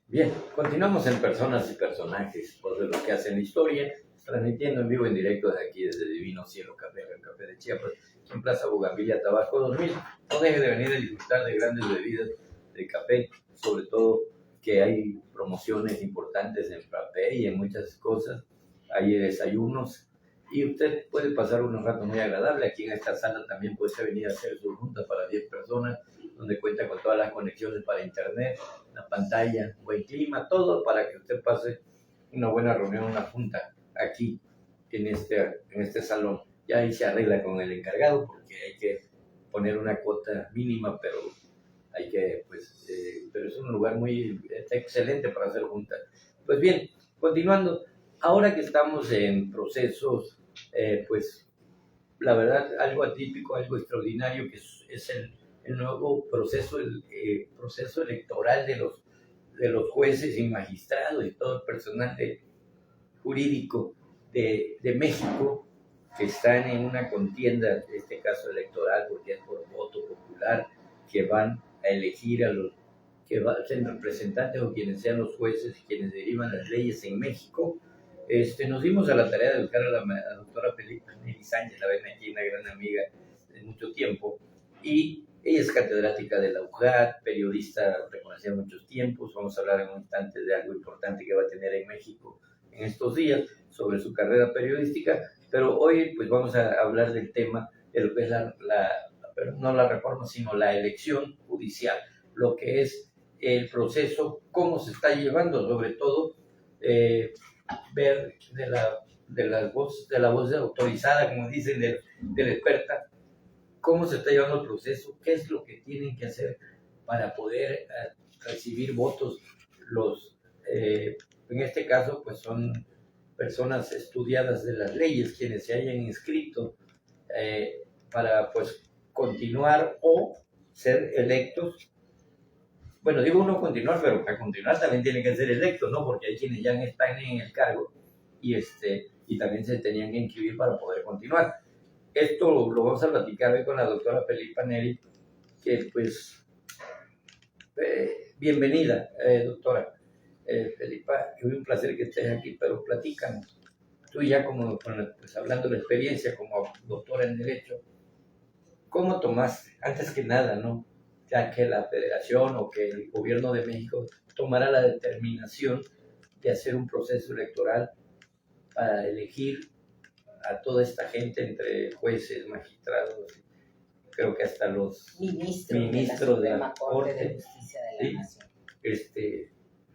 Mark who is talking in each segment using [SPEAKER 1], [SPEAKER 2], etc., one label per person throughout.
[SPEAKER 1] Bien, continuamos en Personas y Personajes, por de lo que hacen la historia, transmitiendo en vivo en directo desde aquí, desde Divino Cielo Café, el Café de Chiapas, en Plaza Bugambilla, Tabasco 2000. No deje de venir a disfrutar de grandes bebidas de café, sobre todo que hay promociones importantes en frappé y en muchas cosas. Hay desayunos y usted puede pasar unos ratos muy agradables. Aquí en esta sala también puede venir a hacer su junta para 10 personas, donde cuenta con todas las conexiones para internet, la pantalla, buen clima, todo para que usted pase una buena reunión, una junta aquí en este salón. Ya ahí se arregla con el encargado porque hay que poner una cuota mínima, pero hay que, pues, pero es un lugar muy excelente para hacer juntas. Pues bien, continuando, ahora que estamos en procesos, pues, la verdad, algo atípico, algo extraordinario, que es el nuevo proceso, el proceso electoral de los jueces y magistrados y todo el personal jurídico de México, que están en una contienda, en este caso electoral, porque es por voto popular, que van a elegir a los que van a ser representantes o quienes sean los jueces y quienes derivan las leyes en México. Nos dimos a la tarea de buscar a la doctora Nelly Sánchez, la ven aquí, una gran amiga de mucho tiempo, y ella es catedrática de la UJAT, periodista reconocida muchos tiempos. Vamos a hablar en un instante de algo importante que va a tener en México en estos días sobre su carrera periodística, pero hoy pues vamos a hablar del tema de lo que es no la reforma, sino la elección judicial, lo que es el proceso, cómo se está llevando, sobre todo ver de la voz autorizada, como dicen, de la experta, cómo se está llevando el proceso, qué es lo que tienen que hacer para poder recibir votos en este caso, pues son personas estudiadas de las leyes quienes se hayan inscrito para pues continuar o ser electos. Bueno, digo uno continuar, pero para continuar también tienen que ser electos, ¿no? Porque hay quienes ya están en el cargo y también se tenían que inscribir para poder continuar. Esto lo vamos a platicar hoy con la doctora Felipa Neri, que pues, bienvenida, doctora. Felipa, es un placer que estés aquí, pero platícanos. Tú ya como, pues, hablando de experiencia como doctora en Derecho, ¿cómo tomaste, antes que nada, no? Ya que la Federación o que el Gobierno de México tomara la determinación de hacer un proceso electoral para elegir a toda esta gente, entre jueces, magistrados, creo que hasta los ministros de la Corte de Justicia de la Nación,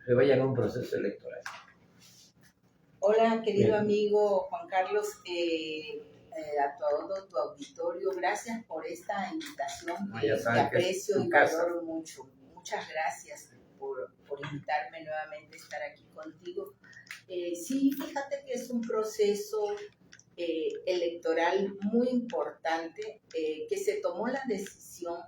[SPEAKER 1] se vayan a un proceso electoral.
[SPEAKER 2] Hola, querido amigo Juan Carlos, a todo tu auditorio, gracias por esta invitación que aprecio y valoro mucho. Muchas gracias por invitarme nuevamente a estar aquí contigo. Sí, fíjate que es un proceso electoral muy importante, que se tomó la decisión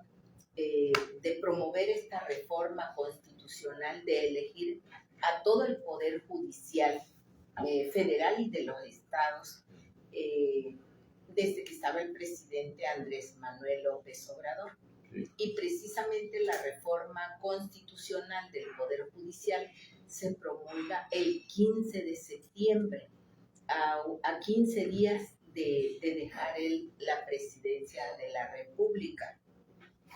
[SPEAKER 2] de promover esta reforma constitucional, de elegir a todo el Poder Judicial federal y de los estados, desde que estaba el presidente Andrés Manuel López Obrador. Sí. Y precisamente la reforma constitucional del Poder Judicial se promulga el 15 de septiembre, a 15 días de dejar la presidencia de la República,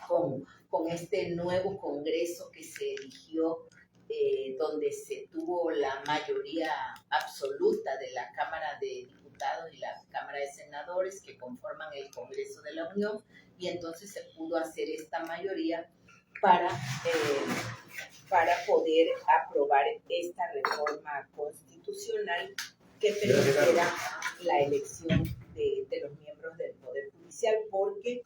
[SPEAKER 2] con este nuevo Congreso que se eligió, donde se tuvo la mayoría absoluta de la Cámara de Diputados y la Cámara de Senadores que conforman el Congreso de la Unión, y entonces se pudo hacer esta mayoría para poder aprobar esta reforma constitucional que permitiera la elección de los miembros del Poder Judicial, porque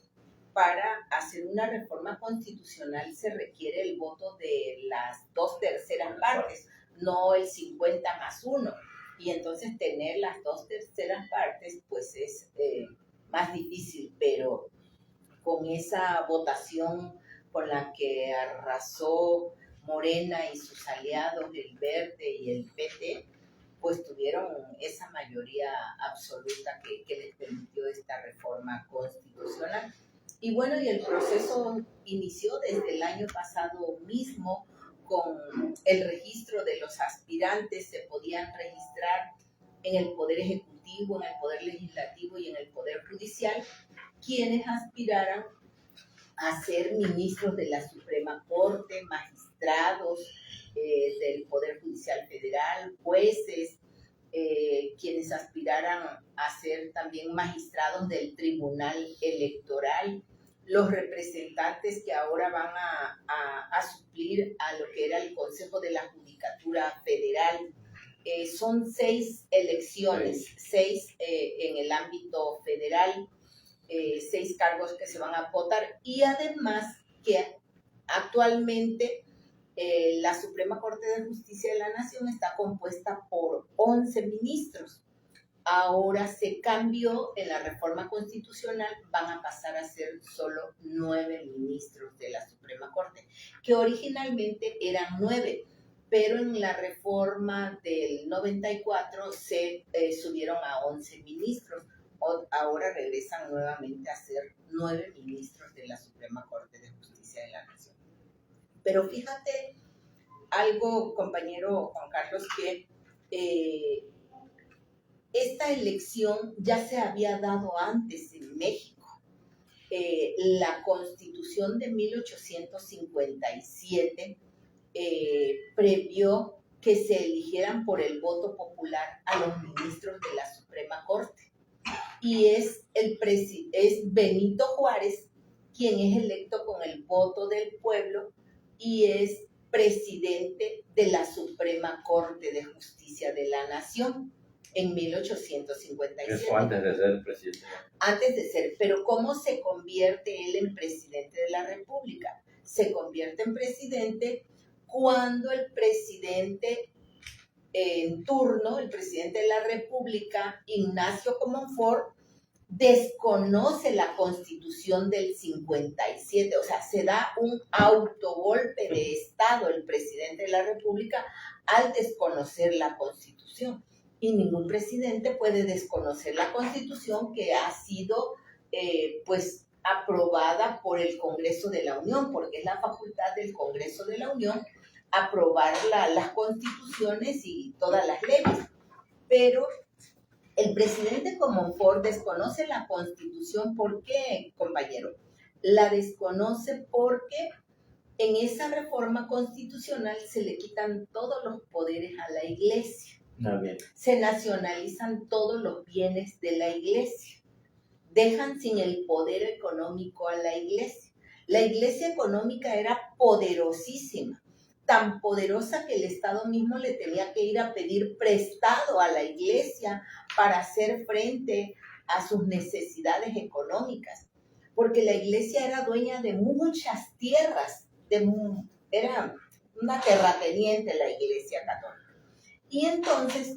[SPEAKER 2] para hacer una reforma constitucional se requiere el voto de las 2/3 partes, no el 50+1. Y entonces tener las 2/3 partes pues es más difícil, pero con esa votación con la que arrasó Morena y sus aliados, el Verde y el PT, pues tuvieron esa mayoría absoluta que les permitió esta reforma constitucional. Y bueno, y el proceso inició desde el año pasado mismo con el registro de los aspirantes se podían registrar en el Poder Ejecutivo, en el Poder Legislativo y en el Poder Judicial quienes aspiraran a ser ministros de la Suprema Corte, magistrados del Poder Judicial Federal, jueces, quienes aspiraran a ser también magistrados del Tribunal Electoral, los representantes que ahora van a suplir a lo que era el Consejo de la Judicatura Federal. Son 6 elecciones, 6 en el ámbito federal, 6 cargos que se van a votar, y además que actualmente la Suprema Corte de Justicia de la Nación está compuesta por 11 ministros. Ahora se cambió en la reforma constitucional, van a pasar a ser solo 9 ministros de la Suprema Corte, que originalmente eran 9, pero en la reforma del 94 se subieron a 11 ministros. Ahora regresan nuevamente a ser 9 ministros de la Suprema Corte de Justicia de la Nación. Pero fíjate algo, compañero Juan Carlos, que esta elección ya se había dado antes en México. La Constitución de 1857 previó que se eligieran por el voto popular a los ministros de la Suprema Corte. Y es Benito Juárez quien es electo con el voto del pueblo y es presidente de la Suprema Corte de Justicia de la Nación en 1857.
[SPEAKER 1] Eso antes de ser presidente.
[SPEAKER 2] Antes de ser, pero ¿cómo se convierte él en presidente de la República? Se convierte en presidente cuando el presidente en turno, el presidente de la República, Ignacio Comonfort, desconoce la Constitución del 57, o sea, se da un autogolpe de Estado el presidente de la República al desconocer la Constitución. Y ningún presidente puede desconocer la Constitución que ha sido, pues, aprobada por el Congreso de la Unión, porque es la facultad del Congreso de la Unión aprobar las constituciones y todas las leyes. Pero el presidente Comonfort desconoce la Constitución. ¿Por qué, compañero? La desconoce porque en esa reforma constitucional se le quitan todos los poderes a la Iglesia. Se nacionalizan todos los bienes de la Iglesia. Dejan sin el poder económico a la Iglesia. La Iglesia económica era poderosísima, tan poderosa que el Estado mismo le tenía que ir a pedir prestado a la Iglesia para hacer frente a sus necesidades económicas, porque la Iglesia era dueña de muchas tierras, era una terrateniente la Iglesia católica. Y entonces,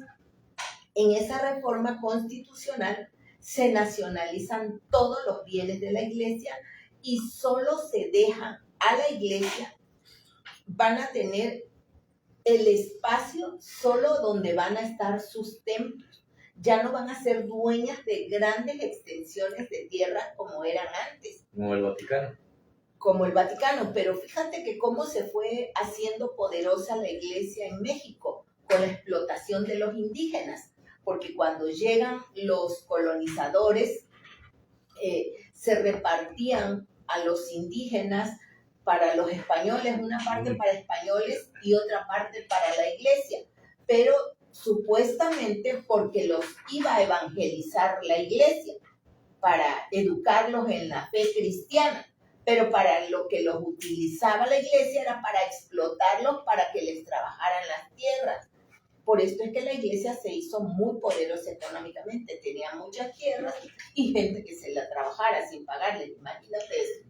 [SPEAKER 2] en esa reforma constitucional se nacionalizan todos los bienes de la Iglesia y solo se deja a la Iglesia. Van a tener el espacio solo donde van a estar sus templos. Ya no van a ser dueñas de grandes extensiones de tierra como eran antes.
[SPEAKER 1] Como el Vaticano.
[SPEAKER 2] Como el Vaticano, pero fíjate que cómo se fue haciendo poderosa la Iglesia en México con la explotación de los indígenas, porque cuando llegan los colonizadores se repartían a los indígenas para los españoles, una parte para españoles y otra parte para la Iglesia, pero supuestamente porque los iba a evangelizar la Iglesia, para educarlos en la fe cristiana, pero para lo que los utilizaba la Iglesia era para explotarlos, para que les trabajaran las tierras. Por esto es que la Iglesia se hizo muy poderosa económicamente, tenía muchas tierras y gente que se la trabajara sin pagarles, imagínate eso.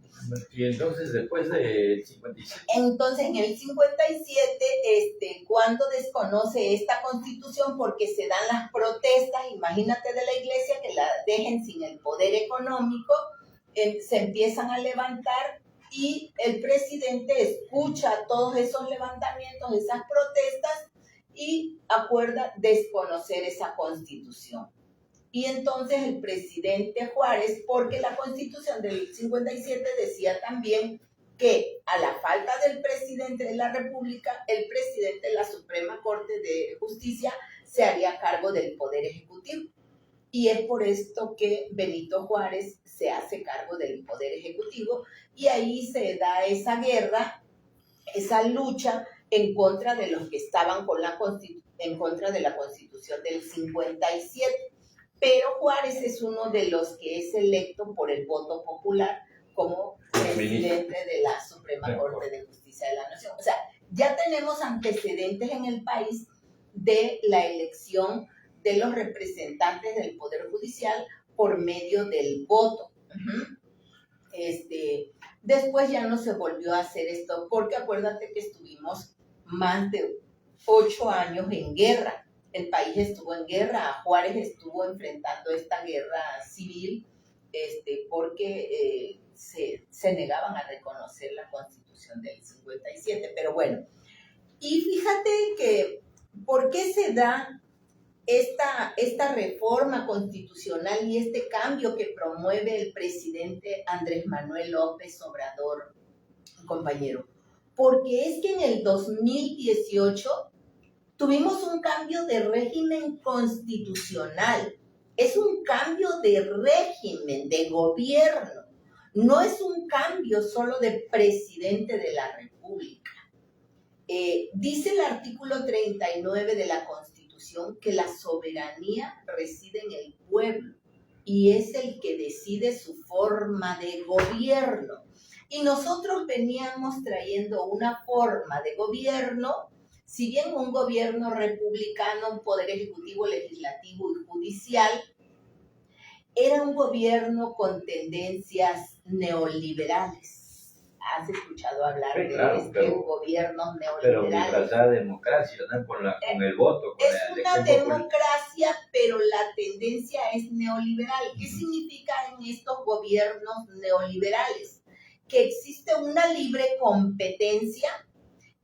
[SPEAKER 1] Y entonces después del 57.
[SPEAKER 2] Entonces en el 57, cuando desconoce esta Constitución porque se dan las protestas, imagínate de la Iglesia que la dejen sin el poder económico, se empiezan a levantar y el presidente escucha todos esos levantamientos, esas protestas y acuerda desconocer esa Constitución. Y entonces el presidente Juárez, porque la Constitución del 57 decía también que a la falta del presidente de la República, el presidente de la Suprema Corte de Justicia se haría cargo del Poder Ejecutivo. Y es por esto que Benito Juárez se hace cargo del Poder Ejecutivo y ahí se da esa guerra, esa lucha en contra de los que estaban en contra de la Constitución del 57. Pero Juárez es uno de los que es electo por el voto popular como presidente de la Suprema Corte de Justicia de la Nación. O sea, ya tenemos antecedentes en el país de la elección de los representantes del Poder Judicial por medio del voto. Después ya no se volvió a hacer esto, porque acuérdate que estuvimos más de 8 años en guerra. El país estuvo en guerra, Juárez estuvo enfrentando esta guerra civil, porque se negaban a reconocer la Constitución del 57. Pero bueno, y fíjate que, ¿por qué se da esta reforma constitucional y este cambio que promueve el presidente Andrés Manuel López Obrador, compañero? Porque es que en el 2018 tuvimos un cambio de régimen constitucional. Es un cambio de régimen, de gobierno. No es un cambio solo de presidente de la República. Dice el artículo 39 de la Constitución que la soberanía reside en el pueblo y es el que decide su forma de gobierno. Y nosotros veníamos trayendo una forma de gobierno, si bien un gobierno republicano, un poder ejecutivo, legislativo y judicial, era un gobierno con tendencias neoliberales. ¿Has escuchado hablar de gobiernos neoliberales?
[SPEAKER 1] Pero mientras la democracia, ¿no? Con el voto.
[SPEAKER 2] Es una democracia, pero la tendencia es neoliberal. ¿Qué significa en estos gobiernos neoliberales? Que existe una libre competencia,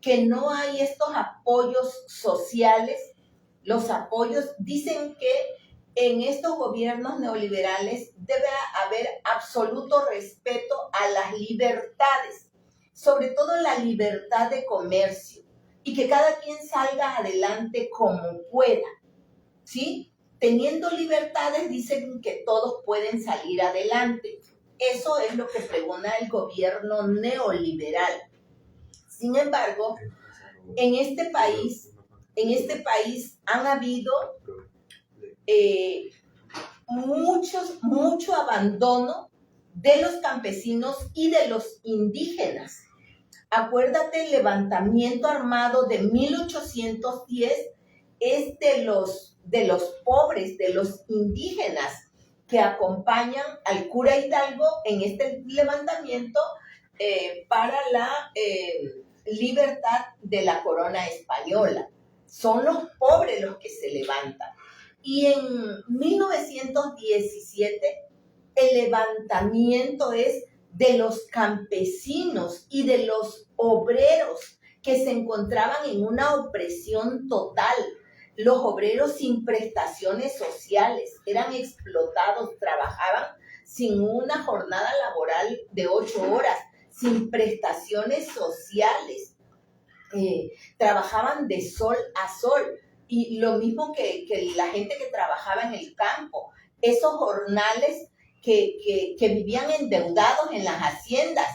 [SPEAKER 2] que no hay estos apoyos sociales. Los apoyos dicen que en estos gobiernos neoliberales debe haber absoluto respeto a las libertades, sobre todo la libertad de comercio, y que cada quien salga adelante como pueda, ¿sí? Teniendo libertades, dicen que todos pueden salir adelante. Eso es lo que pregona el gobierno neoliberal. Sin embargo, en este país han habido mucho abandono de los campesinos y de los indígenas. Acuérdate, el levantamiento armado de 1810 es de los pobres, de los indígenas, que acompañan al cura Hidalgo en este levantamiento para la libertad de la corona española. Son los pobres los que se levantan. Y en 1917 el levantamiento es de los campesinos y de los obreros que se encontraban en una opresión total. Los obreros sin prestaciones sociales, eran explotados, trabajaban sin una jornada laboral de 8 horas, sin prestaciones sociales, trabajaban de sol a sol. Y lo mismo que la gente que trabajaba en el campo, esos jornales que vivían endeudados en las haciendas,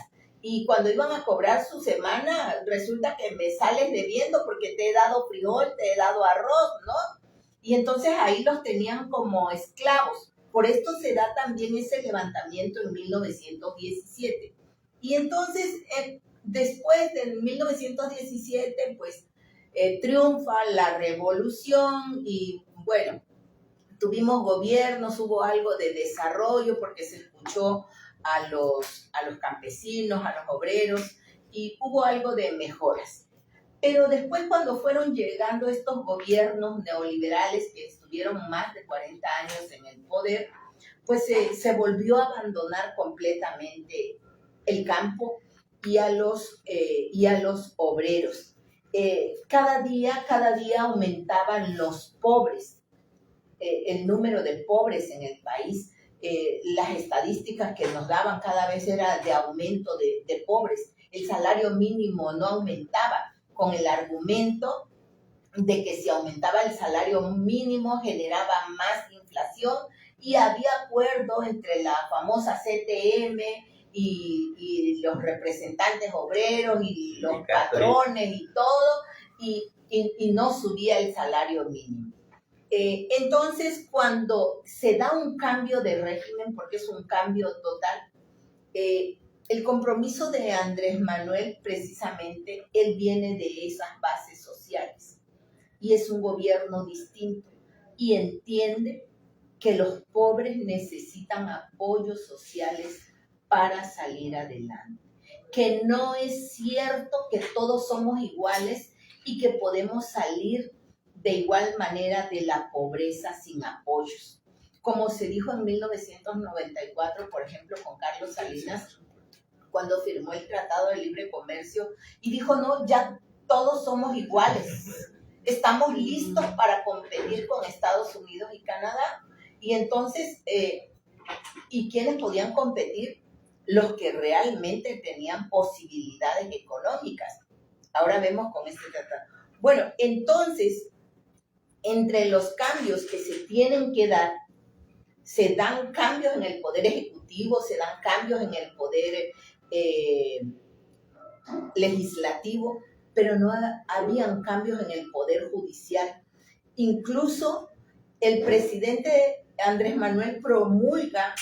[SPEAKER 2] y cuando iban a cobrar su semana, resulta que me sales debiendo porque te he dado frijol, te he dado arroz, ¿no? Y entonces ahí los tenían como esclavos. Por esto se da también ese levantamiento en 1917. Y entonces, después de 1917, pues, triunfa la revolución y, bueno, tuvimos gobiernos, hubo algo de desarrollo porque se escuchó a los campesinos, a los obreros, y hubo algo de mejoras. Pero después, cuando fueron llegando estos gobiernos neoliberales que estuvieron más de 40 años en el poder, pues se volvió a abandonar completamente el campo y a los obreros. Cada día aumentaban los pobres, el número de pobres en el país. Las estadísticas que nos daban cada vez era de aumento de pobres. el salario mínimo no aumentaba, con el argumento de que si aumentaba el salario mínimo generaba más inflación, y había acuerdo entre la famosa CTM y los representantes obreros y los patrones y todo, y no subía el salario mínimo. Entonces, cuando se da un cambio de régimen, porque es un cambio total, el compromiso de Andrés Manuel, precisamente, él viene de esas bases sociales y es un gobierno distinto y entiende que los pobres necesitan apoyos sociales para salir adelante, que no es cierto que todos somos iguales y que podemos salir de igual manera de la pobreza sin apoyos. Como se dijo en 1994, por ejemplo, con Carlos Salinas, cuando firmó el Tratado de Libre Comercio, y dijo, no, ya todos somos iguales, estamos listos para competir con Estados Unidos y Canadá. Y entonces, ¿y quiénes podían competir? Los que realmente tenían posibilidades económicas. Ahora vemos con este tratado. Bueno, entonces, entre los cambios que se tienen que dar, se dan cambios en el poder ejecutivo, se dan cambios en el poder legislativo, pero no habían cambios en el poder judicial. Incluso el presidente Andrés Manuel promulga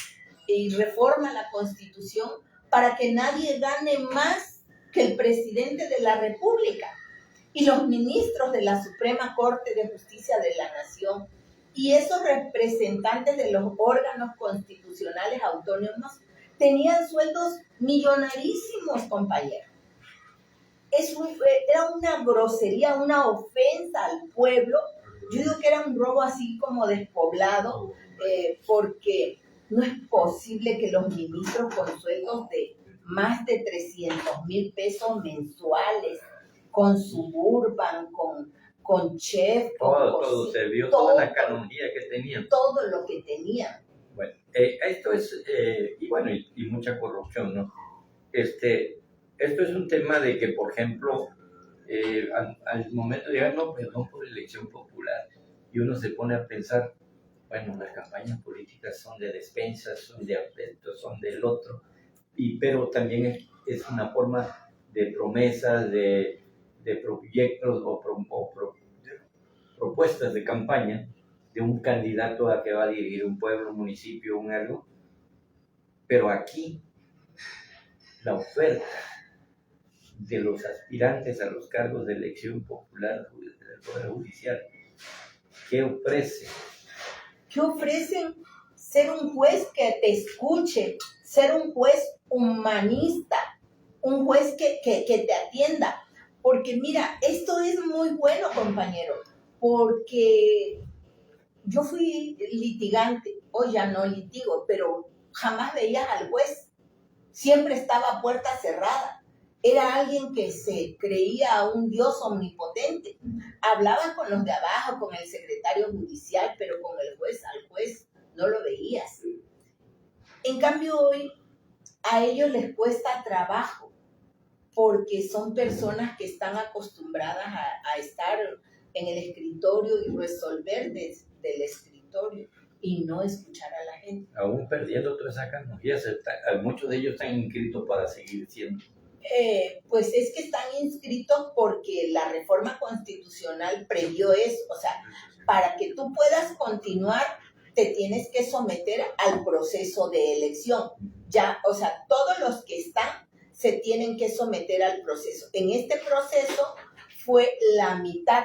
[SPEAKER 2] y reforma la Constitución para que nadie gane más que el presidente de la República y los ministros de la Suprema Corte de Justicia de la Nación y esos representantes de los órganos constitucionales autónomos tenían sueldos millonarísimos, compañeros. Era una grosería, una ofensa al pueblo. Yo digo que era un robo así como despoblado, porque no es posible que los ministros con sueldos de más de 300,000 pesos mensuales, con Suburban, con Chef,
[SPEAKER 1] todo se vio, toda la canonjía que tenían.
[SPEAKER 2] Todo lo que tenían.
[SPEAKER 1] Bueno, esto es, y bueno, y mucha corrupción, ¿no? Esto es un tema de que, por ejemplo, al momento de llegar, no, perdón por elección popular, y uno se pone a pensar, bueno, las campañas políticas son de despensas, son de afectos, son del otro, pero también es una forma de promesas, de proyectos o propuestas de campaña de un candidato a que va a dirigir un pueblo, un municipio, un algo. Pero aquí, la oferta de los aspirantes a los cargos de elección popular del Poder Judicial, ¿qué ofrece?
[SPEAKER 2] ¿Qué ofrecen? Ser un juez que te escuche, ser un juez humanista, un juez que te atienda. Porque mira, esto es muy bueno, compañero, porque yo fui litigante, hoy ya no litigo, pero jamás veías al juez, siempre estaba a puerta cerrada. Era alguien que se creía un dios omnipotente. Hablaba con los de abajo, con el secretario judicial, pero con el juez, al juez no lo veías. En cambio hoy a ellos les cuesta trabajo porque son personas que están acostumbradas a estar en el escritorio y resolver desde el escritorio y no escuchar a la gente.
[SPEAKER 1] Aún perdiendo todas esas canonjías, muchos de ellos están inscritos para seguir siendo.
[SPEAKER 2] Pues es que están inscritos porque la reforma constitucional previó eso. O sea, para que tú puedas continuar, te tienes que someter al proceso de elección. Ya, o sea, todos los que están se tienen que someter al proceso. En este proceso fue la mitad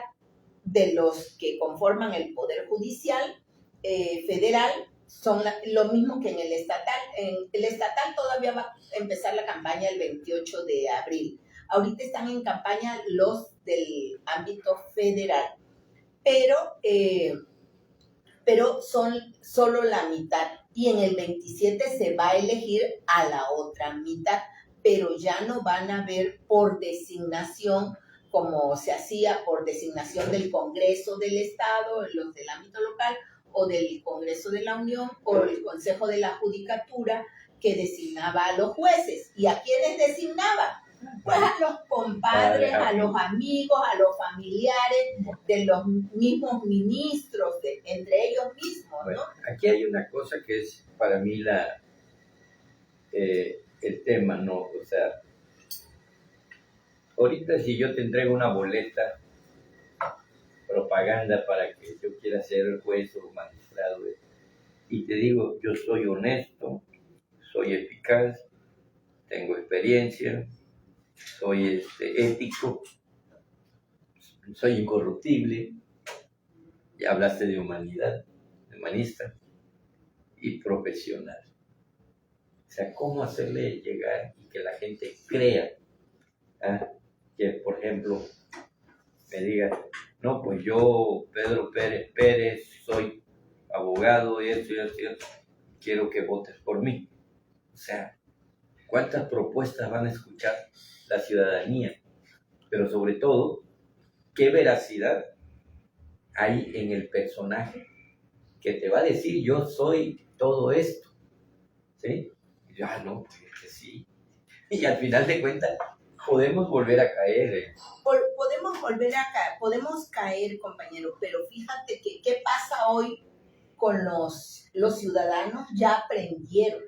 [SPEAKER 2] de los que conforman el Poder Judicial federal, son lo mismo que en el estatal. En el estatal todavía va a empezar la campaña el 28 de abril. Ahorita están en campaña los del ámbito federal, pero son solo la mitad. Y en el 27 se va a elegir a la otra mitad, pero ya no van a ver por designación, como se hacía por designación del Congreso del Estado, los del ámbito local, o del Congreso de la Unión, o el Consejo de la Judicatura, que designaba a los jueces. ¿Y a quiénes designaba? Pues a los compadres, a los amigos, a los familiares de los mismos ministros, entre ellos mismos, ¿no?
[SPEAKER 1] Bueno, aquí hay una cosa que es para mí el tema, ¿no? O sea, ahorita si yo te entrego una boleta, propaganda para que yo quiera ser juez o magistrado, y te digo, yo soy honesto, soy eficaz, tengo experiencia, soy ético, soy incorruptible, ya hablaste de humanidad, de humanista y profesional. O sea, ¿cómo hacerle llegar y que la gente crea que, por ejemplo, me diga, no, pues yo, Pedro Pérez, soy abogado y esto, quiero que votes por mí? O sea, ¿cuántas propuestas van a escuchar la ciudadanía? Pero sobre todo, ¿qué veracidad hay en el personaje que te va a decir yo soy todo esto? ¿Sí? Y yo, no, pues es que sí. Y al final de cuentas, podemos volver a caer.
[SPEAKER 2] Podemos caer, compañero, pero fíjate que qué pasa hoy con los ciudadanos. Ya aprendieron,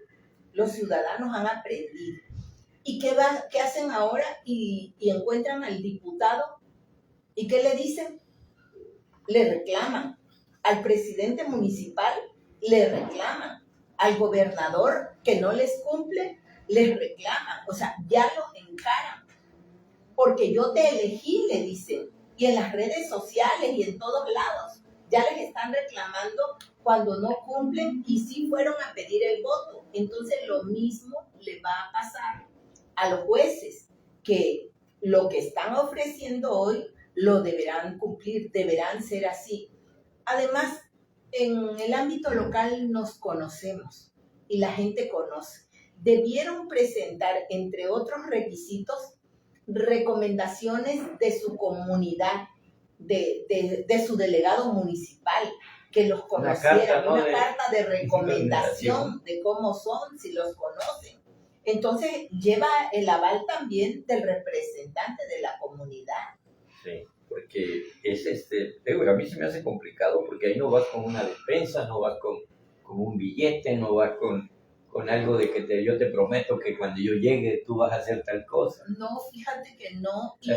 [SPEAKER 2] los ciudadanos han aprendido. ¿Y qué hacen ahora? Y encuentran al diputado, ¿y qué le dicen? Le reclaman. Al presidente municipal le reclaman. Al gobernador que no les cumple, les reclaman. O sea, ya los encaran. Porque yo te elegí, le dicen. Y en las redes sociales y en todos lados ya les están reclamando cuando no cumplen y sí fueron a pedir el voto. Entonces lo mismo le va a pasar a los jueces, que lo que están ofreciendo hoy lo deberán cumplir, deberán ser así. Además, en el ámbito local nos conocemos y la gente conoce. Debieron presentar, entre otros requisitos, recomendaciones de su comunidad, de su delegado municipal, que los conociera, una carta de recomendación de cómo son, si los conocen. Entonces lleva el aval también del representante de la comunidad.
[SPEAKER 1] Sí, porque a mí se me hace complicado, porque ahí no vas con una despensa, no vas con un billete, no vas con algo de que yo te prometo que cuando yo llegue tú vas a hacer tal cosa.
[SPEAKER 2] No, fíjate que no, y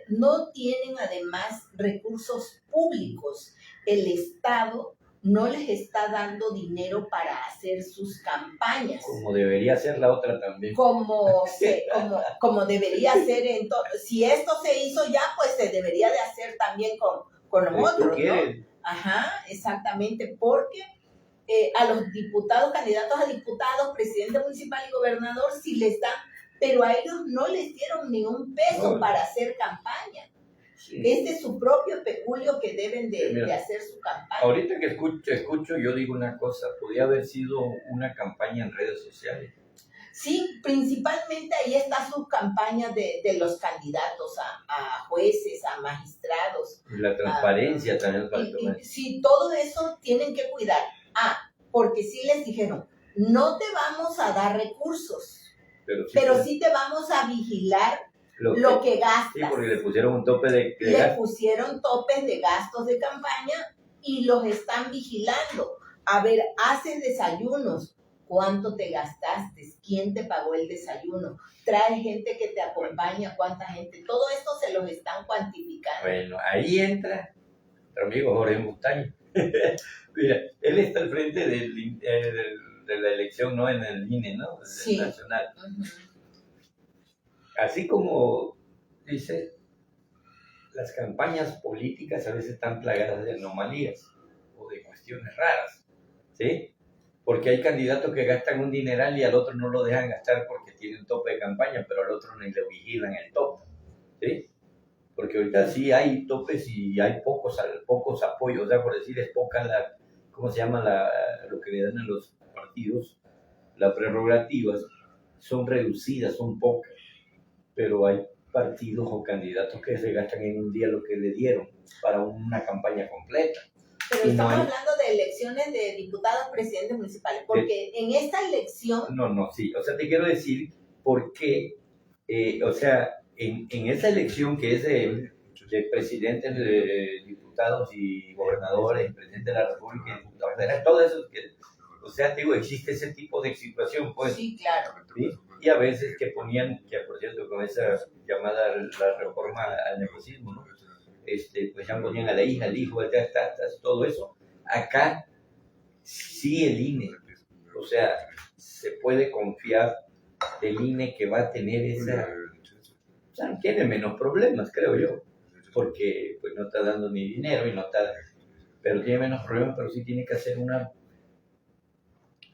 [SPEAKER 2] no tienen además recursos públicos. El Estado no les está dando dinero para hacer sus campañas.
[SPEAKER 1] Como debería ser la otra también.
[SPEAKER 2] Como debería ser. Entonces, si esto se hizo ya, pues se debería de hacer también con los otros, ¿no? Ajá, exactamente, porque a los diputados, candidatos a diputados, presidente municipal y gobernador, sí les dan, pero a ellos no les dieron ni un peso para hacer campaña. Sí. Este es su propio peculio que deben de hacer su campaña.
[SPEAKER 1] Ahorita que escucho, yo digo una cosa, podría haber sido una campaña en redes sociales.
[SPEAKER 2] Sí, principalmente ahí está su campaña de los candidatos a jueces, a magistrados.
[SPEAKER 1] Y la transparencia también.
[SPEAKER 2] Sí, todo eso tienen que cuidar. Porque sí les dijeron, no te vamos a dar recursos, pero sí te vamos a vigilar lo que gastas.
[SPEAKER 1] Sí, porque le pusieron un tope de gastos.
[SPEAKER 2] Le pusieron topes de gastos de campaña y los están vigilando. A ver, hacen desayunos. ¿Cuánto te gastaste? ¿Quién te pagó el desayuno? ¿Trae gente que te acompaña? ¿Cuánta gente? Todo esto se los están cuantificando.
[SPEAKER 1] Bueno, ahí entra nuestro amigo Jorge Bustaño. Mira, él está al frente de la elección, ¿no? En el INE, ¿no?
[SPEAKER 2] Sí.
[SPEAKER 1] Nacional. Uh-huh. Así como dice, las campañas políticas a veces están plagadas de anomalías o de cuestiones raras, ¿sí? Porque hay candidatos que gastan un dineral y al otro no lo dejan gastar porque tiene un tope de campaña, pero al otro ni le vigilan el tope, ¿sí? Porque ahorita sí hay topes y hay pocos apoyos, o sea, por decir, es poca ¿cómo se llama? Lo que le dan a los partidos, las prerrogativas son reducidas, son pocas, pero hay partidos o candidatos que se gastan en un día lo que le dieron para una campaña completa.
[SPEAKER 2] Pero estamos hablando de elecciones de diputados, presidentes municipales, porque en esta elección...
[SPEAKER 1] No, sí, o sea, te quiero decir por qué o sea, en esa elección que es de presidentes, de diputados y gobernadores, presidente de la República, y diputados federales, todo eso, o sea, digo, existe ese tipo de situación, pues.
[SPEAKER 2] Sí, claro.
[SPEAKER 1] ¿Sí? Y a veces que ponían, que por cierto, con esa llamada la reforma al nepotismo, ¿no? Pues ya ponían a la hija, al hijo, todo eso. Acá sí el INE, o sea, se puede confiar del INE que va a tener esa, o sea, tiene menos problemas, creo yo, porque pues no está dando ni dinero y no está, pero tiene menos problemas, pero sí tiene que hacer una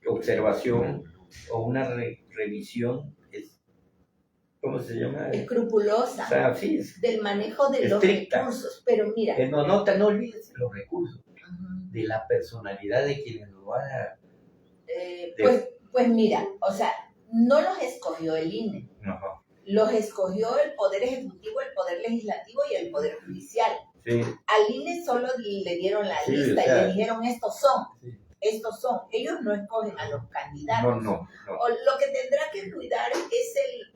[SPEAKER 1] observación o una revisión, ¿cómo se llama?
[SPEAKER 2] Escrupulosa,
[SPEAKER 1] o sea, sí,
[SPEAKER 2] del manejo de
[SPEAKER 1] estricta.
[SPEAKER 2] los recursos, pero mira.
[SPEAKER 1] No olvides los recursos, de la personalidad de quienes lo van a...
[SPEAKER 2] Pues mira, o sea, no los escogió el INE, los escogió el Poder Ejecutivo, el Poder Legislativo y el Poder Judicial.
[SPEAKER 1] Sí.
[SPEAKER 2] Al INE solo le dieron la lista, o sea, y le dijeron estos son. Sí. Estos son, ellos no escogen a los candidatos.
[SPEAKER 1] No.
[SPEAKER 2] O lo que tendrá que cuidar es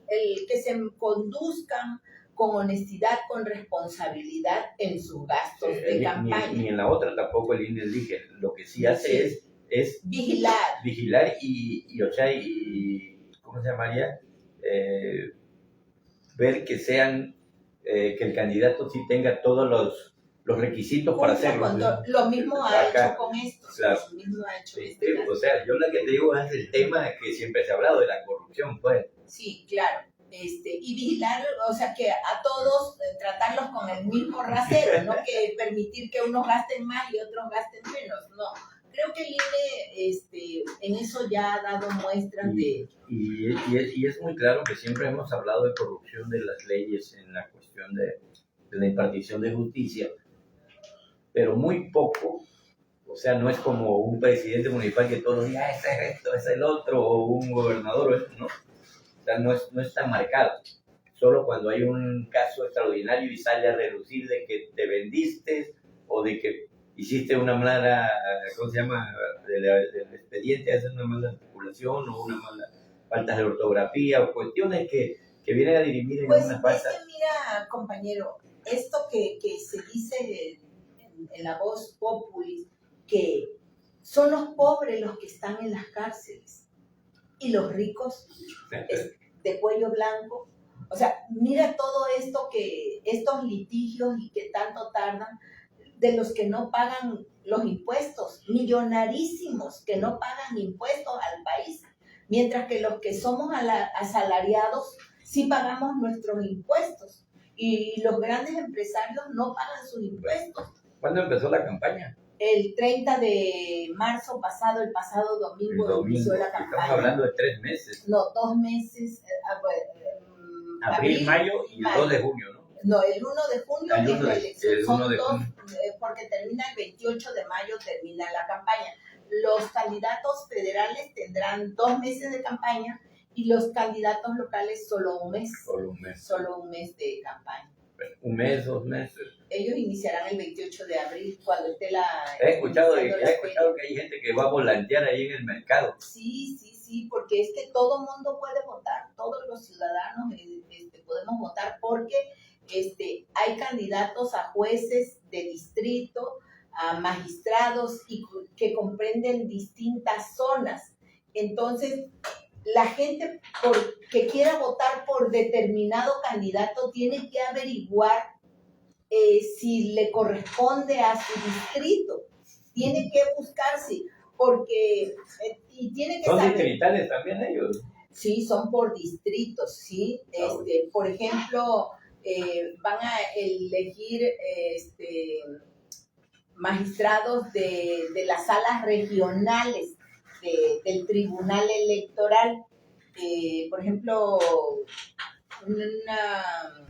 [SPEAKER 2] el que se conduzcan con honestidad, con responsabilidad en sus gastos de campaña.
[SPEAKER 1] Ni en la otra tampoco el INE elige. Lo que sí hace es
[SPEAKER 2] vigilar
[SPEAKER 1] y o sea, ¿cómo se llamaría? Ver que sean, que el candidato sí tenga todos los requisitos para hacerlo.
[SPEAKER 2] Lo mismo ha hecho con esto.
[SPEAKER 1] Claro. Lo mismo ha hecho o sea, yo lo que te digo es el tema que siempre se ha hablado de la corrupción, pues.
[SPEAKER 2] Sí, claro. Y vigilar, o sea, que a todos tratarlos con el mismo rasero, no que permitir que unos gasten más y otros gasten menos, no. Creo que el INE en eso ya ha dado muestras de...
[SPEAKER 1] Y es muy claro que siempre hemos hablado de corrupción de las leyes en la cuestión de la impartición de justicia, pero muy poco, o sea, no es como un presidente municipal que todos los días ese es esto, ese es el otro, o un gobernador, o esto, ¿no? O sea, no es tan marcado. Solo cuando hay un caso extraordinario y sale a relucir de que te vendiste o de que hiciste una mala, ¿cómo se llama? Del expediente, hacer una mala articulación o una mala falta de ortografía o cuestiones que vienen a dirimir en una falta.
[SPEAKER 2] Pues mira, compañero, esto que se dice en la voz populi, que son los pobres los que están en las cárceles y los ricos de cuello blanco. O sea, mira todo esto estos litigios y que tanto tardan, de los que no pagan los impuestos, millonarísimos que no pagan impuestos al país, mientras que los que somos asalariados sí pagamos nuestros impuestos y los grandes empresarios no pagan sus impuestos.
[SPEAKER 1] ¿Cuándo empezó la campaña?
[SPEAKER 2] El 30 de marzo pasado, el pasado domingo inició la campaña.
[SPEAKER 1] Estamos hablando de 3 meses.
[SPEAKER 2] No, 2 meses.
[SPEAKER 1] Abril, mayo y el 2 de junio, ¿no?
[SPEAKER 2] No, el 1 de junio es la elección.
[SPEAKER 1] Son 2,
[SPEAKER 2] porque termina el 28 de mayo, termina la campaña. Los candidatos federales tendrán 2 meses de campaña y los candidatos locales solo un mes. Solo un mes de campaña.
[SPEAKER 1] 1 mes, 2 meses.
[SPEAKER 2] Ellos iniciarán el 28 de abril cuando esté la...
[SPEAKER 1] He escuchado que hay gente que va a volantear ahí en el mercado.
[SPEAKER 2] Sí, porque es que todo mundo puede votar, todos los ciudadanos podemos votar porque hay candidatos a jueces de distrito, a magistrados y que comprenden distintas zonas. Entonces, la gente que quiera votar por determinado candidato tiene que averiguar si le corresponde a su distrito. Tiene que buscarse, porque y tiene que
[SPEAKER 1] ¿Son
[SPEAKER 2] saber,
[SPEAKER 1] distritales también ellos?
[SPEAKER 2] Sí, son por distritos, ¿sí? Por ejemplo, van a elegir magistrados de las salas regionales del Tribunal Electoral. Por ejemplo, una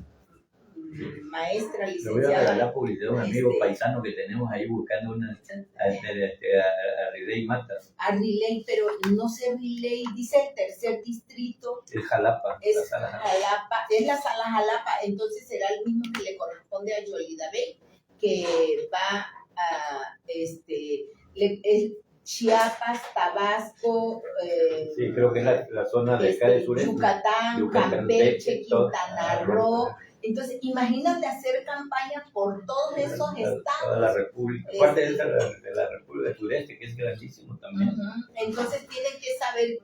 [SPEAKER 2] maestra, licenciada.
[SPEAKER 1] Le voy a regalar publicidad a un amigo paisano que tenemos ahí buscando a Riley Matas.
[SPEAKER 2] A Riley, pero no sé Riley, dice el tercer distrito.
[SPEAKER 1] Es Jalapa.
[SPEAKER 2] Es la sala Jalapa, entonces será el mismo que le corresponde a Yolida B, que va a, Chiapas, Tabasco,
[SPEAKER 1] sí, creo que es la zona de acá del sureste.
[SPEAKER 2] Yucatán, Campeche, Quintana Roo. Entonces, imagínate hacer campaña por todos esos estados.
[SPEAKER 1] Toda la República. Aparte de la República del Sureste, que es grandísimo también.
[SPEAKER 2] Entonces, tienen que saber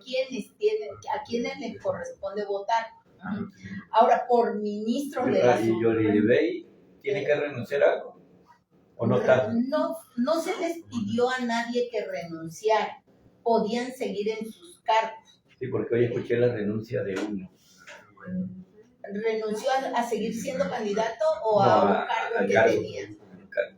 [SPEAKER 2] a quiénes les corresponde votar. Ahora, por ministros de la...
[SPEAKER 1] ¿Y Yoli Bey tiene que renunciar a algo? ¿O no está?
[SPEAKER 2] No se les pidió a nadie que renunciara. Podían seguir en sus cargos.
[SPEAKER 1] Sí, porque hoy escuché la renuncia de uno.
[SPEAKER 2] ¿Renunció a seguir siendo candidato o a un cargo que tenía?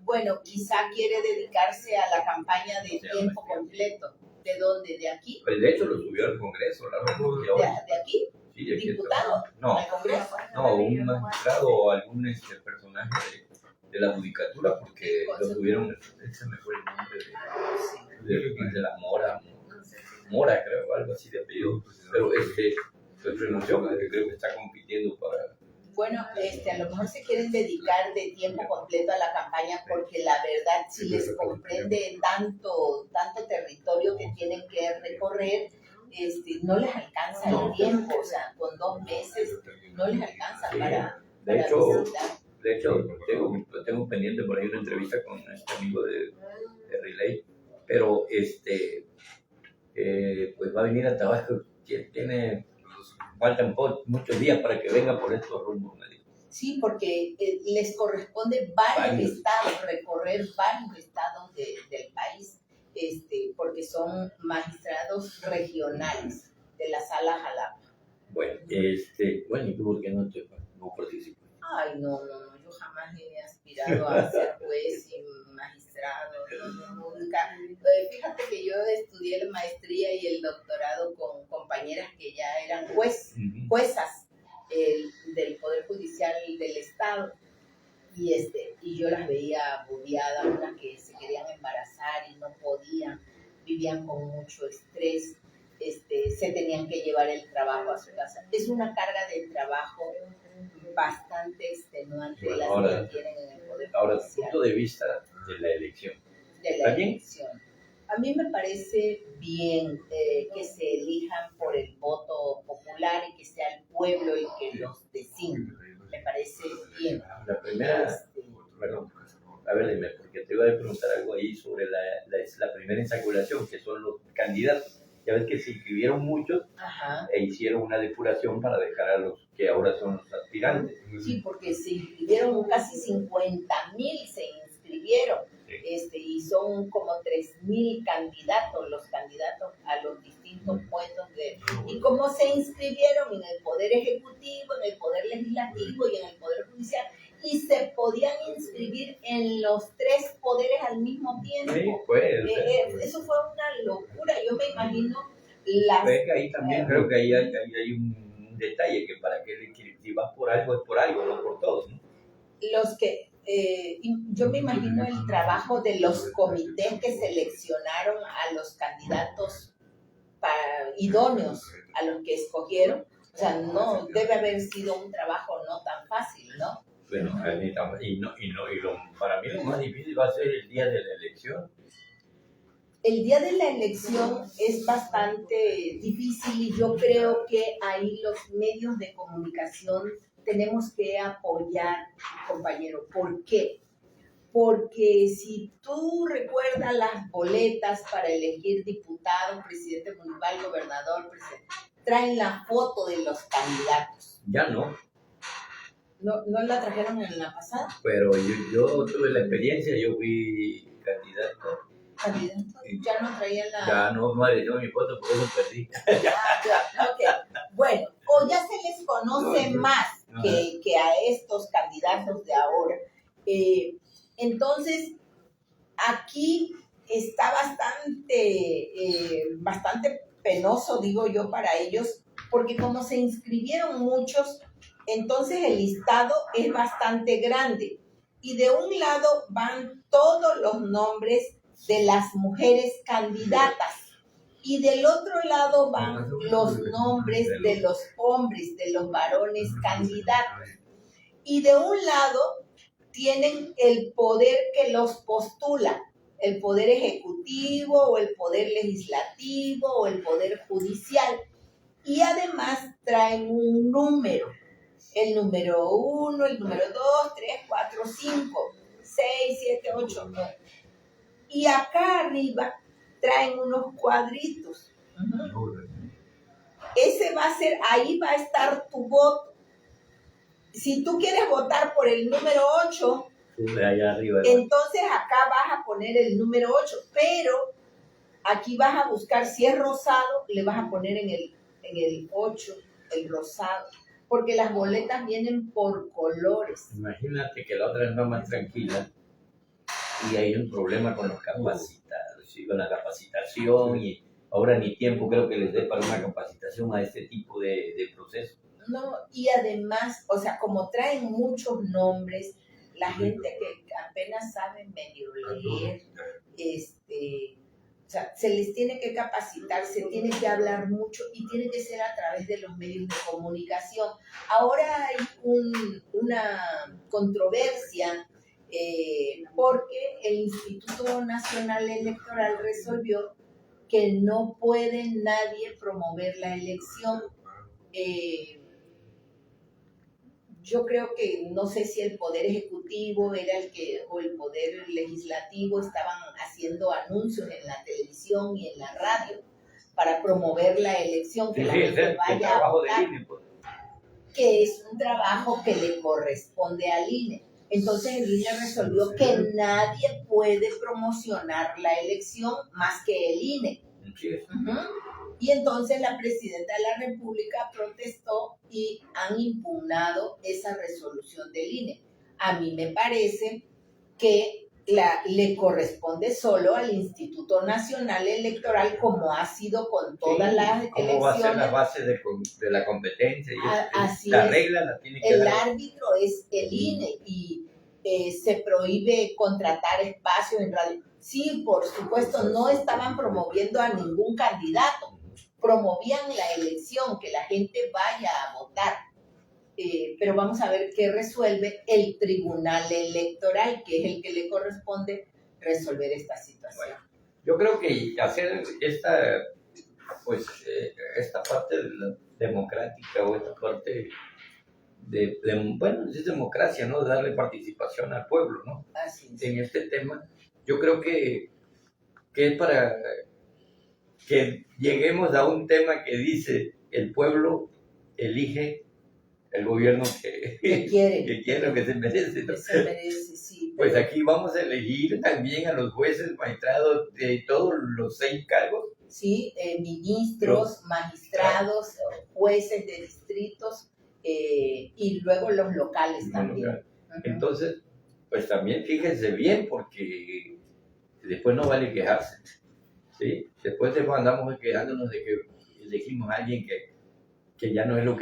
[SPEAKER 2] Bueno, quizá quiere dedicarse a la campaña de tiempo completo. ¿De dónde? ¿De aquí?
[SPEAKER 1] Pues de hecho lo subió al Congreso, la renuncia hoy.
[SPEAKER 2] ¿De aquí?
[SPEAKER 1] Sí, de aquí.
[SPEAKER 2] ¿Diputado?
[SPEAKER 1] No,
[SPEAKER 2] ¿Al Congreso?
[SPEAKER 1] no, un magistrado o algún personaje de la judicatura, porque lo tuvieron, ese me fue el nombre de la Mora, creo, algo así de apellido, pero pues renunció, porque creo que está compitiendo para...
[SPEAKER 2] Bueno, a lo mejor se quieren dedicar de tiempo completo a la campaña porque la verdad, si les comprende tanto territorio que tienen que recorrer, no les alcanza el tiempo, o sea, con 2 meses no les alcanza para visitar.
[SPEAKER 1] De hecho, tengo pendiente por ahí una entrevista con este amigo de Relay, pero pues va a venir a Tabasco, faltan muchos días para que venga por estos rumbos.
[SPEAKER 2] Sí, porque les corresponde varios estados, recorrer varios estados del país, porque son magistrados regionales de la Sala Jalapa.
[SPEAKER 1] Bueno, ¿y tú por qué no participas?
[SPEAKER 2] Ay, no, yo jamás he aspirado a ser juez y magistrado, nunca. Fíjate que yo estudié la maestría y el doctorado con compañeras que ya eran juezas del Poder Judicial del Estado, y yo las veía agobiadas, unas que se querían embarazar y no podían, vivían con mucho estrés, se tenían que llevar el trabajo a su casa. Es una carga de trabajo bastante extenuante, bueno, las que tienen en el Poder Judicial.
[SPEAKER 1] Ahora, desde el punto de vista de la elección.
[SPEAKER 2] A mí me parece bien que se elijan por el voto popular y que sea el pueblo el que los designe. Me parece bien.
[SPEAKER 1] La primera, a ver, dime, porque te iba a preguntar algo ahí sobre la primera insaculación, que son los candidatos. Ya ves que se inscribieron muchos. Ajá. E hicieron una depuración para dejar a los que ahora son los aspirantes.
[SPEAKER 2] Sí, porque se inscribieron casi 50,000, se inscribieron. Y son como 3,000 candidatos, los candidatos a los distintos puestos y como se inscribieron en el Poder Ejecutivo, en el Poder Legislativo y en el Poder Judicial, y se podían inscribir en los 3 poderes al mismo tiempo. Sí, eso fue una locura. Yo me imagino
[SPEAKER 1] ahí también creo que ahí hay un detalle, que para que si vas por algo es por algo, no por todos, ¿no?
[SPEAKER 2] Yo me imagino el trabajo de los comités que seleccionaron a los candidatos idóneos, a los que escogieron. O sea, no debe haber sido un trabajo no tan fácil, ¿no?
[SPEAKER 1] Bueno, para mí lo más difícil va a ser el día de la elección.
[SPEAKER 2] El día de la elección es bastante difícil y yo creo que ahí los medios de comunicación tenemos que apoyar, compañero. ¿Por qué? Porque si tú recuerdas las boletas para elegir diputado, presidente municipal, gobernador, traen la foto de los candidatos.
[SPEAKER 1] Ya no.
[SPEAKER 2] ¿No la trajeron en la pasada?
[SPEAKER 1] Pero yo tuve la experiencia, yo fui candidato.
[SPEAKER 2] ¿Candidato? Ya no traía la...
[SPEAKER 1] Ya no, madre, yo mi foto, por eso perdí.
[SPEAKER 2] Okay. Bueno, o ya se les conoce más que a estos candidatos de ahora. Entonces, aquí está bastante penoso, digo yo, para ellos, porque como se inscribieron muchos, entonces el listado es bastante grande. Y de un lado van todos los nombres de las mujeres candidatas. Y del otro lado van los nombres de los hombres, de los varones candidatos. Y de un lado tienen el poder que los postula. el poder ejecutivo o el poder legislativo o el poder judicial. Y además traen un número, el número 1, el número 2, 3, 4, 5, 6, 7, 8, 9. Y acá arriba traen unos cuadritos. Ese va a ser, ahí va a estar tu voto. Si tú quieres votar por el número 8,
[SPEAKER 1] allá arriba,
[SPEAKER 2] entonces acá vas a poner el número 8, pero aquí vas a buscar, si es rosado, le vas a poner en el 8, el rosado, porque las boletas vienen por colores.
[SPEAKER 1] Imagínate que la otra anda más tranquila y hay un problema con los capacitados, ¿sí? Con la capacitación, y ahora ni tiempo creo que les dé para una capacitación a este tipo de proceso.
[SPEAKER 2] No, y además, o sea, como traen muchos nombres, la gente que apenas sabe medio leer, o sea, se les tiene que capacitar, se tiene que hablar mucho y tiene que ser a través de los medios de comunicación. Ahora hay una controversia porque el Instituto Nacional Electoral resolvió que no puede nadie promover la elección. Yo creo que no sé si el Poder Ejecutivo era o el Poder Legislativo estaban haciendo anuncios en la televisión y en la radio para promover la elección, que la gente vaya a votar, que es un trabajo que le corresponde al INE. Entonces el INE resolvió que nadie puede promocionar la elección más que el INE. Y entonces la presidenta de la República protestó y han impugnado esa resolución del INE. A mí me parece que le corresponde solo al Instituto Nacional Electoral, como ha sido con todas las elecciones.
[SPEAKER 1] ¿Cómo va a ser la base de la competencia?
[SPEAKER 2] Así
[SPEAKER 1] la
[SPEAKER 2] es.
[SPEAKER 1] Regla la tiene que
[SPEAKER 2] el
[SPEAKER 1] dar.
[SPEAKER 2] árbitro es el INE y se prohíbe contratar espacios en radio. Sí, por supuesto, no estaban promoviendo a ningún candidato, promovían la elección, que la gente vaya a votar. Pero vamos a ver qué resuelve el Tribunal Electoral, que es el que le corresponde resolver esta situación.
[SPEAKER 1] Bueno, yo creo que hacer esta parte de la democrática, o esta parte bueno, es democracia, ¿no? Darle participación al pueblo, ¿no?
[SPEAKER 2] Así es.
[SPEAKER 1] En este tema, yo creo que es para que lleguemos a un tema que dice: el pueblo elige el gobierno que quiere o que se merece, ¿no?
[SPEAKER 2] Que se merece, sí.
[SPEAKER 1] Pues aquí vamos a elegir también a los jueces, magistrados de todos los 6 cargos.
[SPEAKER 2] Sí, ministros, magistrados, jueces de distritos y luego los locales también.
[SPEAKER 1] Entonces, pues también fíjense bien, porque después no vale quejarse, ¿sí? Después andamos quejándonos de que elegimos a alguien que ya no es lo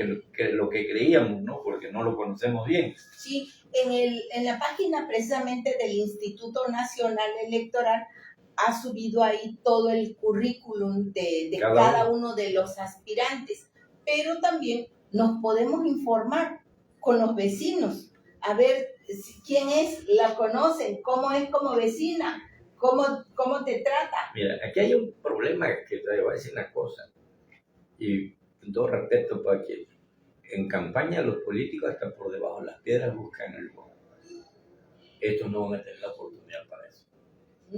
[SPEAKER 1] que creíamos, ¿no? Porque no lo conocemos bien.
[SPEAKER 2] Sí, en la página precisamente del Instituto Nacional Electoral ha subido ahí todo el currículum de cada uno de los aspirantes, pero también nos podemos informar con los vecinos, a ver quién es, la conocen, cómo es como vecina, cómo te trata.
[SPEAKER 1] Mira, aquí hay un problema que te voy a decir una cosa, y con todo respeto, para que en campaña los políticos hasta por debajo de las piedras buscan el voto. Estos no van a tener la oportunidad para eso.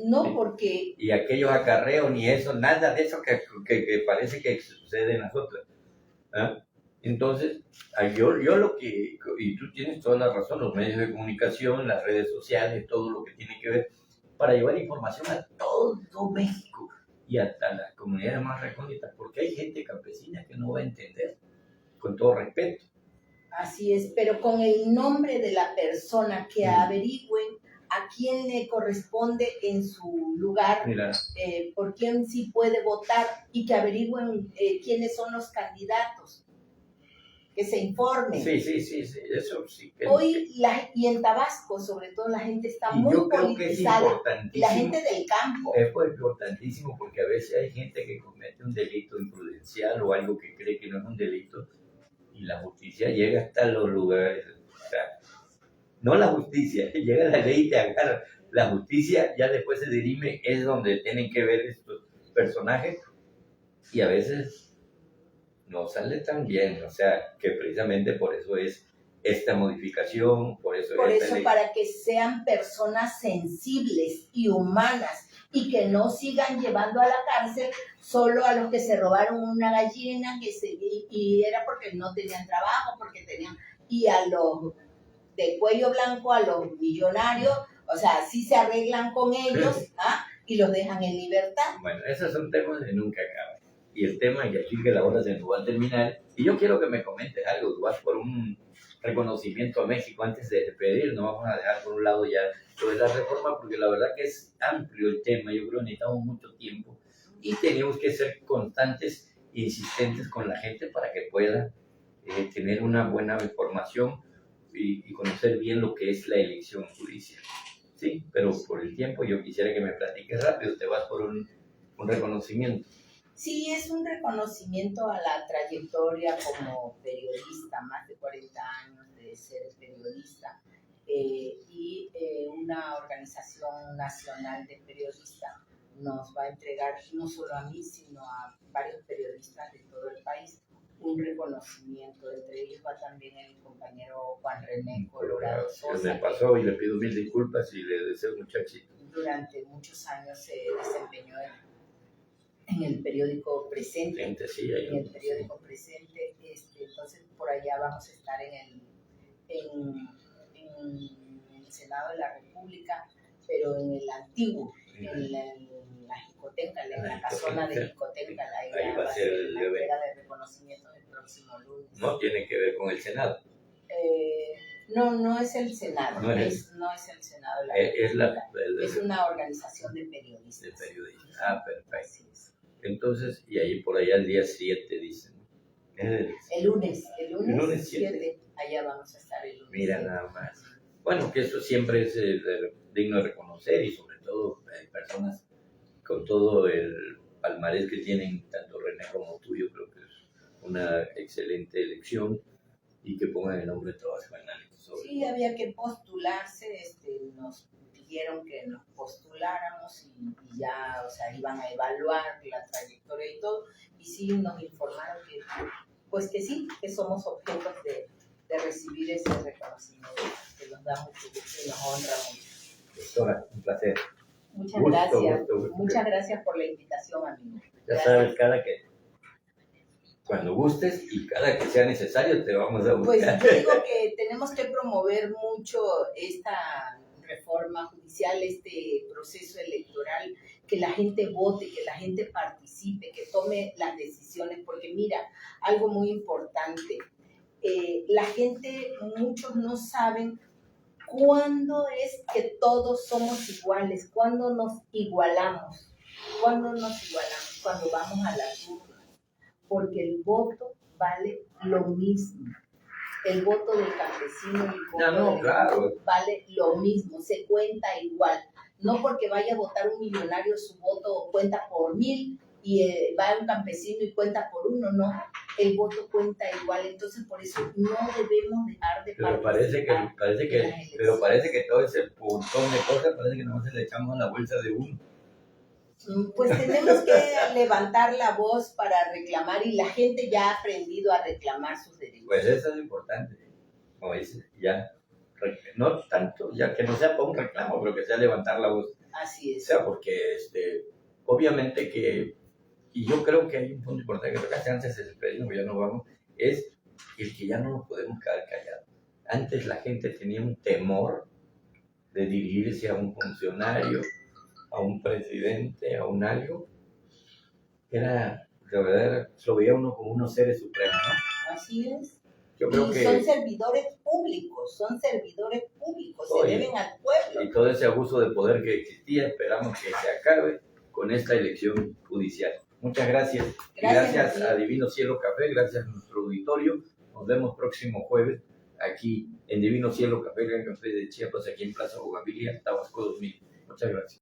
[SPEAKER 2] No,
[SPEAKER 1] ¿sí?
[SPEAKER 2] Porque...
[SPEAKER 1] Y aquellos acarreos, ni eso, nada de eso que parece que sucede en las otras. ¿Ah? Entonces, yo lo que, y tú tienes toda la razón, los medios de comunicación, las redes sociales, todo lo que tiene que ver, para llevar información a todo México y hasta las comunidades más recónditas, porque hay gente campesina que no va a entender, con todo respeto.
[SPEAKER 2] Así es, pero con el nombre de la persona, que averigüen a quién le corresponde en su lugar, por quién sí puede votar, y que averigüen quiénes son los candidatos, que se informen.
[SPEAKER 1] Sí, eso sí.
[SPEAKER 2] Hoy, y en Tabasco, sobre todo, la gente está muy politizada, y la gente del campo.
[SPEAKER 1] Es importantísimo, porque a veces hay gente que comete un delito imprudencial o algo que cree que no es un delito, y la justicia llega hasta los lugares. O sea, no la justicia, llega la ley y te agarra. La justicia ya después se dirime, es donde tienen que ver estos personajes y a veces no sale tan bien, o sea, que precisamente por eso es esta modificación, por eso
[SPEAKER 2] para que sean personas sensibles y humanas y que no sigan llevando a la cárcel solo a los que se robaron una gallina y era porque no tenían trabajo, porque tenían, y a los de cuello blanco, a los millonarios, o sea, sí se arreglan con ellos y los dejan en libertad.
[SPEAKER 1] Bueno, esos son temas que nunca acaban. Y el tema, y aquí que la hora se nos va a terminar, y yo quiero que me comentes algo, tú vas por un reconocimiento a México antes de despedir, no vamos a dejar por un lado ya lo de la reforma, porque la verdad que es amplio el tema, yo creo que necesitamos mucho tiempo y tenemos que ser constantes e insistentes con la gente para que pueda tener una buena información y conocer bien lo que es la elección judicial. Sí, pero por el tiempo yo quisiera que me platiques rápido, te vas por un reconocimiento.
[SPEAKER 2] Sí, es un reconocimiento a la trayectoria como periodista, más de 40 años de ser periodista, y una organización nacional de periodistas nos va a entregar, no solo a mí, sino a varios periodistas de todo el país, un reconocimiento. Entre ellos va también el compañero Juan René Colorado Sosa.
[SPEAKER 1] Me pasó y le pido mil disculpas y le deseo mucho éxito.
[SPEAKER 2] Durante muchos años se desempeñó en el periódico Presente, entonces por allá vamos a estar en el Senado de la República, pero en el antiguo, en la Jicotenca, en la casona de Jicotenca, ahí va a ser la entrega de reconocimiento el próximo lunes.
[SPEAKER 1] No tiene que ver con el Senado.
[SPEAKER 2] No es el Senado, no es el Senado de la República, es una organización de periodistas.
[SPEAKER 1] Perfecto. Entonces, y ahí por allá el día 7 dicen.
[SPEAKER 2] El lunes 7, allá vamos a estar el lunes.
[SPEAKER 1] Mira 7. Nada más. Bueno, que eso siempre es digno de reconocer y sobre todo hay personas con todo el palmarés que tienen, tanto René como tú, yo creo que es una excelente elección y que pongan el nombre de todas las análisis.
[SPEAKER 2] Sí, había que postularse, nos pidieron que nos postuláramos y ya, o sea, iban a evaluar la trayectoria y todo, y sí nos informaron que sí, que somos objetos de recibir ese reconocimiento, que nos da mucho gusto y nos honra mucho.
[SPEAKER 1] Doctora, un placer.
[SPEAKER 2] Muchas gracias. Muchas gracias por la invitación, amigo.
[SPEAKER 1] Ya sabes, cuando gustes y cada que sea necesario te vamos a buscar.
[SPEAKER 2] Pues yo digo que tenemos que promover mucho esta reforma judicial, este proceso electoral, que la gente vote, que la gente participe, que tome las decisiones, porque mira, algo muy importante, la gente, muchos no saben cuándo es que todos somos iguales, cuándo nos igualamos, cuando vamos a las urnas, porque el voto vale lo mismo. El voto del campesino y el voto
[SPEAKER 1] claro.
[SPEAKER 2] Vale lo mismo, se cuenta igual. No porque vaya a votar un millonario, su voto cuenta por 1000 y va un campesino y cuenta por 1, no. El voto cuenta igual, entonces por eso no debemos dejar de
[SPEAKER 1] participar. Pero parece que todo ese montón de cosas, parece que nomás le echamos la bolsa de uno.
[SPEAKER 2] Pues tenemos que levantar la voz para reclamar y la gente ya ha aprendido a reclamar sus derechos.
[SPEAKER 1] Pues eso es importante, como dices, ya, no tanto, ya que no sea por un reclamo, pero que sea levantar la voz.
[SPEAKER 2] Así es.
[SPEAKER 1] O sea, porque obviamente que, y yo creo que hay un punto importante que tocaste antes de despedirnos, ya nos vamos, es el que ya no nos podemos quedar callados. Antes la gente tenía un temor de dirigirse a un funcionario, a un presidente, a un algo, era, de verdad, lo veía uno como unos seres supremos, ¿no?
[SPEAKER 2] Así es.
[SPEAKER 1] Yo creo que
[SPEAKER 2] son servidores públicos, se deben al pueblo.
[SPEAKER 1] Y todo ese abuso de poder que existía, esperamos que se acabe con esta elección judicial. Muchas gracias. Gracias a Divino Cielo Café, gracias a nuestro auditorio. Nos vemos próximo jueves aquí en Divino Cielo Café, Gran Café de Chiapas, aquí en Plaza Bougainvillea, Tabasco 2000. Muchas gracias.